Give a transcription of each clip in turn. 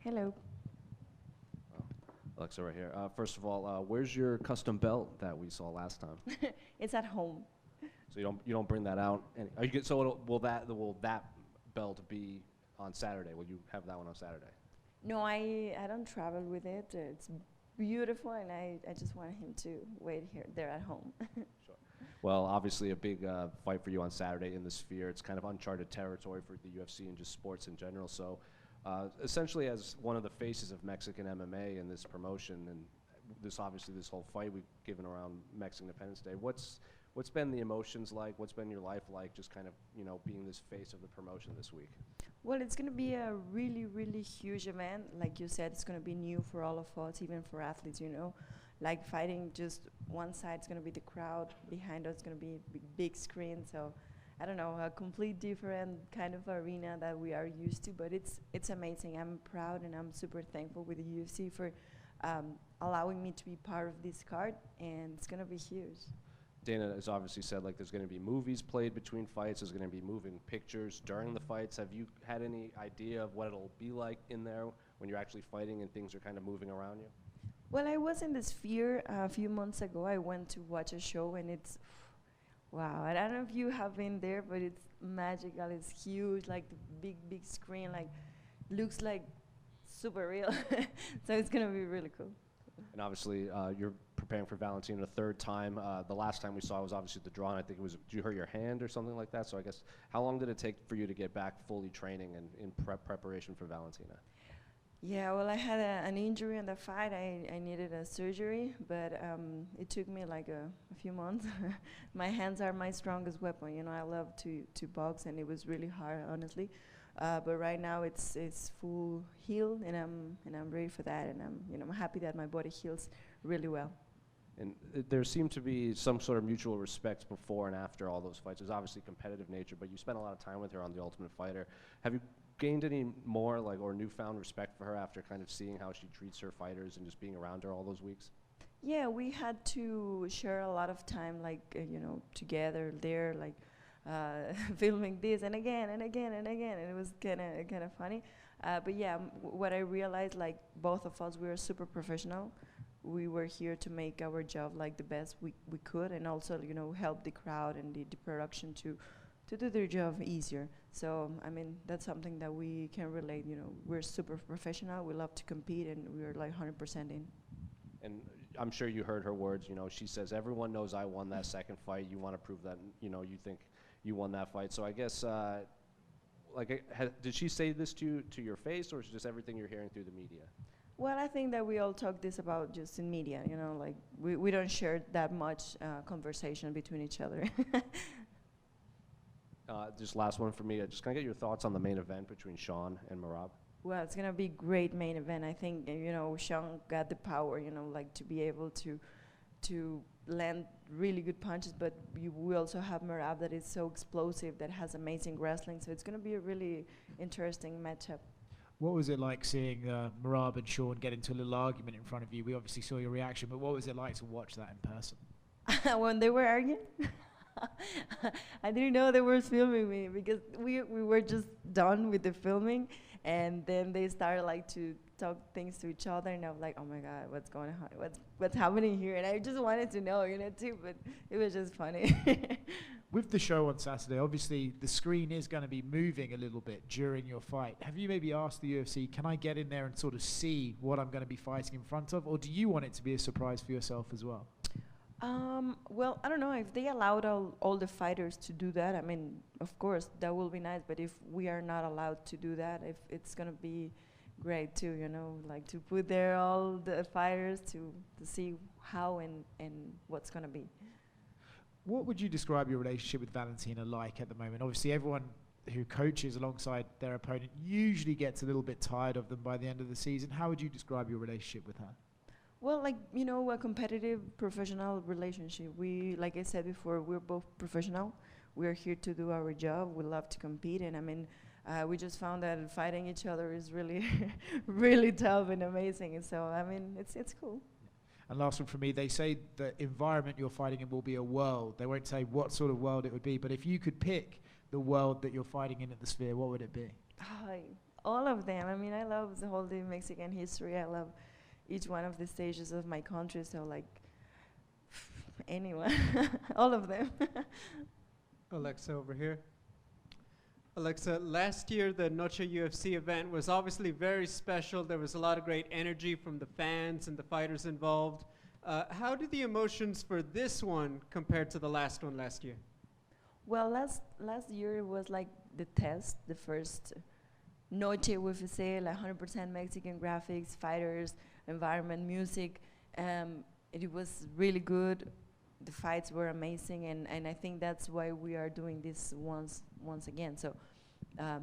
Hello. Alexa, right here. First of all, where's your custom belt that we saw last time? It's at home. So you don't bring that out. And are you so will that belt be on Saturday? Will you have that one on Saturday? No, I don't travel with it. It's beautiful, and I just want him to wait here, there at home. Sure. Well, obviously a big fight for you on Saturday in the Sphere. It's kind of uncharted territory for the UFC and just sports in general. So, essentially, as one of the faces of Mexican MMA in this promotion, and this whole fight we've given around Mexican Independence Day, what's been the emotions like? What's been your life like? Just kind of being this face of the promotion this week. Well, it's going to be a really, really huge event. Like you said, it's going to be new for all of us, even for athletes, Like fighting just one side is going to be the crowd, behind us is going to be a big screen. So, I don't know, a complete different kind of arena that we are used to, but it's amazing. I'm proud and I'm super thankful with the UFC for allowing me to be part of this card, and it's going to be huge. Dana has obviously said there's going to be movies played between fights. There's going to be moving pictures during the fights. Have you had any idea of what it'll be like in there when you're actually fighting and things are kind of moving around you? Well, I was in the Sphere a few months ago. I went to watch a show, and it's, wow. I don't know if you have been there, but it's magical. It's huge, like the big screen, looks like super real. So it's going to be really cool. And obviously, you're preparing for Valentina a third time. The last time we saw was obviously the draw, and I think it was, did you hurt your hand or something like that? So I guess, how long did it take for you to get back fully training and in preparation for Valentina? Yeah, well, I had an injury in the fight. I needed a surgery, but it took me a few months. My hands are my strongest weapon. I love to box, and it was really hard, honestly. But right now it's full healed, and I'm ready for that, and I'm happy that my body heals really well. And there seemed to be some sort of mutual respect before and after all those fights. There's obviously competitive nature, but you spent a lot of time with her on The Ultimate Fighter. Have you gained any more or newfound respect for her after kind of seeing how she treats her fighters and just being around her all those weeks? Yeah, we had to share a lot of time, together there, filming this and again and again and again, and it was kind of funny. But yeah, what I realized, both of us, we were super professional. We were here to make our job the best we could, and also help the crowd and the production to do their job easier. So I mean, that's something that we can relate. We're super professional. We love to compete, and we're 100% in. And I'm sure you heard her words. She says, "Everyone knows I won that second fight. You want to prove that. You think you won that fight." So I guess, did she say this to your face, or is it just everything you're hearing through the media? Well, I think that we all talk this about just in media. We don't share that much conversation between each other. Just last one for me. Just kind of get your thoughts on the main event between Sean and Merab. Well, it's gonna be a great main event. I think Sean got the power, to be able to land really good punches. But we also have Merab that is so explosive, that has amazing wrestling. So it's gonna be a really interesting matchup. What was it like seeing Merab and Sean get into a little argument in front of you? We obviously saw your reaction, but what was it like to watch that in person? When they were arguing? I didn't know they were filming me, because we were just done with the filming, and then they started to talk things to each other, and I was like, oh my God, what's going on? What's happening here? And I just wanted to know, too, but it was just funny. With the show on Saturday, obviously the screen is going to be moving a little bit during your fight. Have you maybe asked the UFC, can I get in there and sort of see what I'm going to be fighting in front of, or do you want it to be a surprise for yourself as well? Well, I don't know if they allowed all the fighters to do that. I mean, of course, that will be nice. But if we are not allowed to do that, if it's gonna be great too, to put there all the fighters to see how and what's gonna be. What would you describe your relationship with Valentina like at the moment? Obviously, everyone who coaches alongside their opponent usually gets a little bit tired of them by the end of the season. How would you describe your relationship with her? Well, a competitive professional relationship. Like I said before, we're both professional. We're here to do our job. We love to compete, and I mean, we just found that fighting each other is really, really tough and amazing. And so, I mean, it's cool. And last one from me, they say the environment you're fighting in will be a world. They won't say what sort of world it would be, but if you could pick the world that you're fighting in at the Sphere, what would it be? all of them. I mean, I love the whole the Mexican history. I love each one of the stages of my country. So like anyone, all of them. Alexa over here. Alexa, last year the Noche UFC event was obviously very special. There was a lot of great energy from the fans and the fighters involved. How do the emotions for this one compare to the last one last year? Well, last year was like the test, the first Noche UFC, like 100% Mexican graphics, fighters, environment, music. It was really good. The fights were amazing, and I think that's why we are doing this once again. So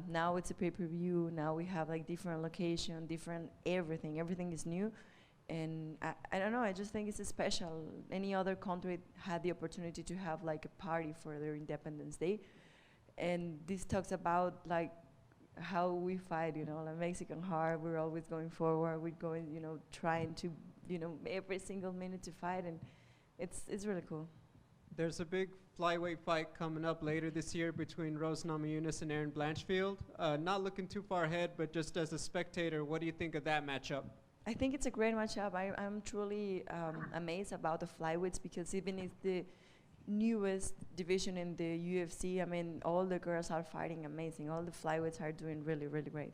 now it's a pay-per-view. Now we have like different location, different everything. Everything is new. And I don't know, I just think it's special. Any other country had the opportunity to have like a party for their Independence Day. And this talks about like how we fight, you know, like Mexican heart, we're always going forward, we're going, you know, trying to, you know, every single minute to fight, and it's really cool. There's a big flyweight fight coming up later this year between Rose Namajunas and Erin Blanchfield. Not looking too far ahead, but just as a spectator, what do you think of that matchup? I think it's a great matchup. I'm truly amazed about the flyweights, because even it's the newest division in the UFC, I mean, all the girls are fighting amazing. All the flyweights are doing really, really great.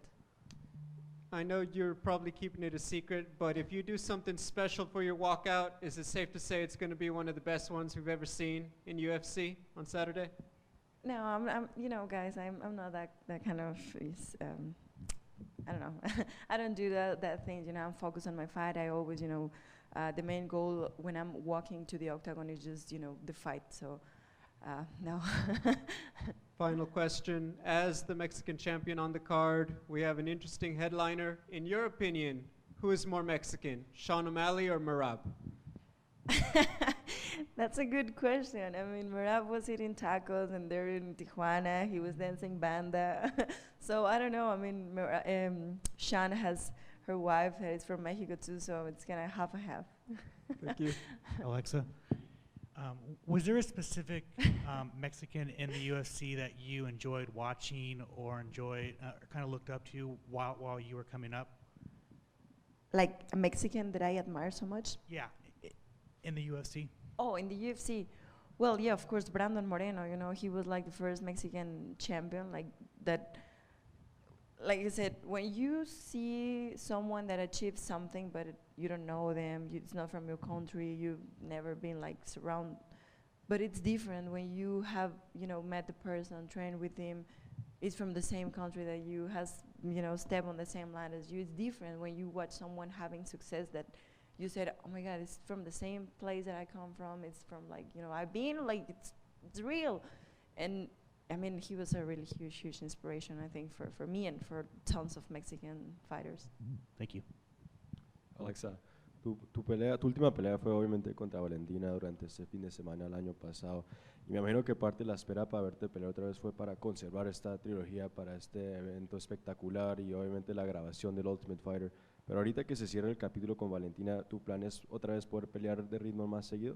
I know you're probably keeping it a secret, but if you do something special for your walkout, is it safe to say it's going to be one of the best ones we've ever seen in UFC on Saturday? No, I'm you know, guys, I'm not that kind of, I don't know. I don't do that thing, you know, I'm focused on my fight. I always, you know, the main goal when I'm walking to the octagon is just, you know, the fight. So, no. Final question. As the Mexican champion on the card, we have an interesting headliner. In your opinion, who is more Mexican, Sean O'Malley or Merab? That's a good question. I mean, Merab was eating tacos, and they're in Tijuana. He was dancing banda. So I don't know. I mean, Sean has her wife that is from Mexico too, so it's kind of half and half. Thank you. Alexa, was there a specific Mexican in the UFC that you enjoyed watching or enjoyed, or kind of looked up to while you were coming up? Like a Mexican that I admire so much? Yeah, in the UFC. Oh, in the UFC. Well, yeah, of course, Brandon Moreno, you know, he was like the first Mexican champion, like that. Like I said, when you see someone that achieves something, but you don't know them, it's not from your country, you've never been like surrounded, but it's different when you have, you know, met the person, trained with him, it's from the same country that you has, you know, step on the same line as you. It's different when you watch someone having success that you said, oh my God, it's from the same place that I come from. It's from like, you know, I've been like, it's real. And I mean, he was a really huge inspiration, I think, for me and for tons of Mexican fighters. Thank you. Alexa, tu última pelea fue obviamente contra Valentina durante este fin de semana el año pasado. Y me imagino que parte de la espera para verte pelear otra vez fue para conservar esta trilogía para este evento espectacular y obviamente la grabación del Ultimate Fighter. Pero ahorita que se cierra el capítulo con Valentina, ¿tu plan es otra vez poder pelear de ritmo más seguido?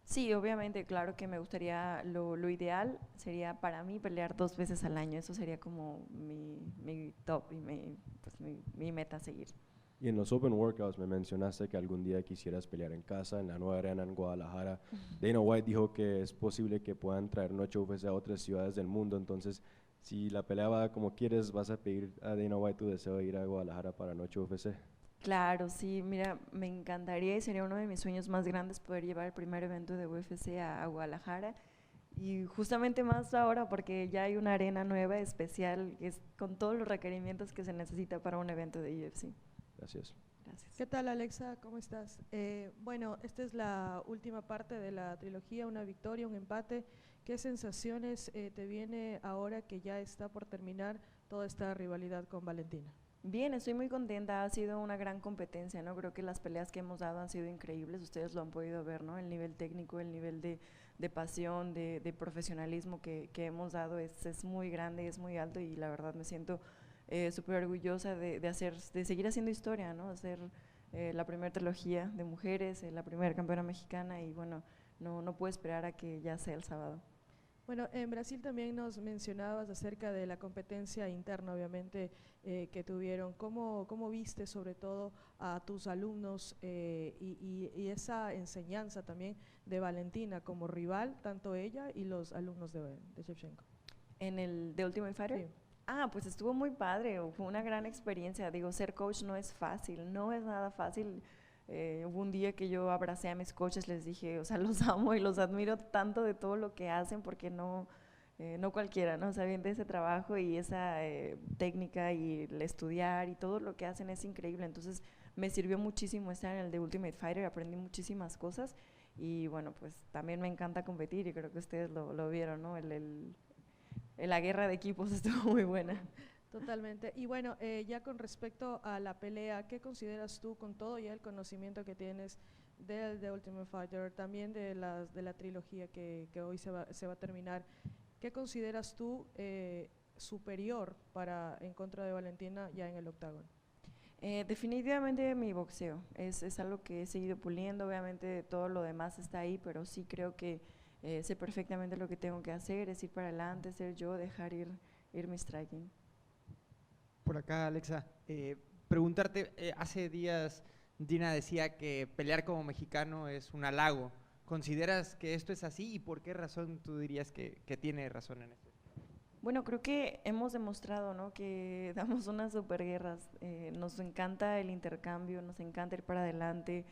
Sí, obviamente, claro que me gustaría, lo ideal sería para mí pelear 2 veces al año. Eso sería como mi top y mi meta a seguir. Y en los Open Workouts me mencionaste que algún día quisieras pelear en casa, en la nueva arena en Guadalajara. Dana White dijo que es posible que puedan traer Noche UFC a otras ciudades del mundo, entonces si la pelea va como quieres, ¿vas a pedir a Dana White tu deseo de ir a Guadalajara para Noche UFC? Claro, sí, mira, me encantaría y sería uno de mis sueños más grandes poder llevar el primer evento de UFC a Guadalajara. Y justamente más ahora porque ya hay una arena nueva, especial, que es con todos los requerimientos que se necesita para un evento de UFC. Gracias. Gracias. ¿Qué tal, Alexa? ¿Cómo estás? Bueno, esta es la última parte de la trilogía, una victoria, un empate. ¿Qué sensaciones te viene ahora que ya está por terminar toda esta rivalidad con Valentina? Bien, estoy muy contenta, ha sido una gran competencia, ¿no? Creo que las peleas que hemos dado han sido increíbles, ustedes lo han podido ver, ¿no? El nivel técnico, el nivel de pasión, de profesionalismo que hemos dado es muy grande, es muy alto y la verdad me siento súper orgullosa de seguir haciendo historia, ¿no? Hacer la primera trilogía de mujeres, la primera campeona mexicana y bueno, no puedo esperar a que ya sea el sábado. Bueno, en Brasil también nos mencionabas acerca de la competencia interna, obviamente, que tuvieron. ¿Cómo viste sobre todo a tus alumnos y esa enseñanza también de Valentina como rival, tanto ella y los alumnos de Shevchenko? En el de Ultimate Fighter. Sí. Ah, pues estuvo muy padre, fue una gran experiencia. Digo, ser coach no es fácil, no es nada fácil. Hubo un día que yo abracé a mis coaches, les dije, o sea, los amo y los admiro tanto de todo lo que hacen, porque no cualquiera, ¿no? O sea, bien de ese trabajo y esa técnica y el estudiar y todo lo que hacen es increíble. Entonces me sirvió muchísimo estar en el de Ultimate Fighter, aprendí muchísimas cosas y bueno, pues también me encanta competir y creo que ustedes lo vieron, ¿no? La guerra de equipos estuvo muy buena. Totalmente. Y bueno, ya con respecto a la pelea, ¿qué consideras tú con todo ya el conocimiento que tienes del The Ultimate Fighter, también de la trilogía que hoy se va a terminar? ¿Qué consideras tú superior en contra de Valentina ya en el octágono? Definitivamente mi boxeo, es algo que he seguido puliendo, obviamente todo lo demás está ahí, pero sí creo que sé perfectamente lo que tengo que hacer, es ir para adelante, ser yo, dejar ir mi striking. Por acá, Alexa, preguntarte, hace días Dina decía que pelear como mexicano es un halago. ¿Consideras que esto es así y por qué razón tú dirías que tiene razón en esto? Bueno, creo que hemos demostrado, ¿no?, que damos unas superguerras. Nos encanta el intercambio, nos encanta ir para adelante,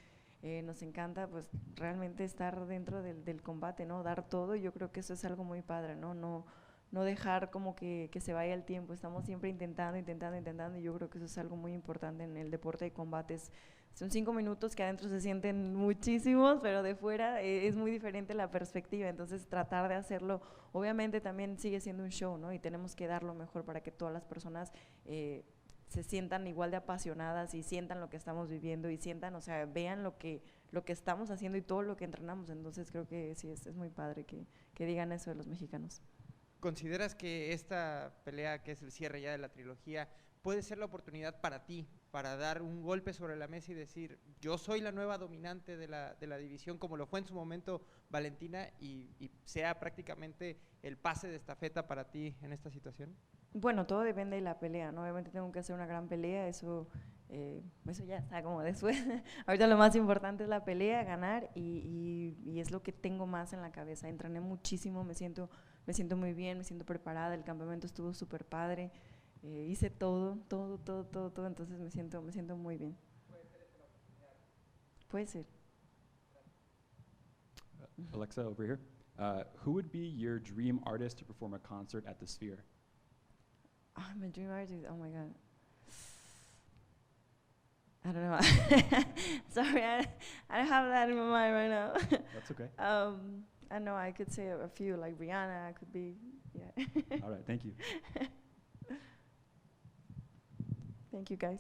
nos encanta pues realmente estar dentro del combate, ¿no?, dar todo. Y yo creo que eso es algo muy padre, ¿no? No dejar como que se vaya el tiempo, estamos siempre intentando, y yo creo que eso es algo muy importante en el deporte de combates. Son 5 minutos que adentro se sienten muchísimos, pero de fuera es muy diferente la perspectiva, entonces tratar de hacerlo, obviamente también sigue siendo un show, ¿no? Y tenemos que dar lo mejor para que todas las personas se sientan igual de apasionadas y sientan lo que estamos viviendo y sientan, o sea, vean lo que estamos haciendo y todo lo que entrenamos, entonces creo que sí, es muy padre que digan eso de los mexicanos. ¿Consideras que esta pelea, que es el cierre ya de la trilogía, puede ser la oportunidad para ti, para dar un golpe sobre la mesa y decir, yo soy la nueva dominante de la división, como lo fue en su momento Valentina, y sea prácticamente el pase de estafeta para ti en esta situación? Bueno, todo depende de la pelea, ¿no? Obviamente tengo que hacer una gran pelea, eso ya está como después. Ahorita lo más importante es la pelea, ganar, y es lo que tengo más en la cabeza. Entrené muchísimo, me siento muy bien, me siento preparada, el campamento estuvo súper padre, hice todo, entonces me siento muy bien. ¿Puede ser esta la oportunidad? Puede ser. Alexa, over here. Who would be your dream artist to perform a concert at the Sphere? Oh, my dream artist, oh my God. I don't know. Sorry, I don't have that in my mind right now. That's okay. I know I could say a few, like Rihanna could be, yeah. All right, thank you. Thank you, guys.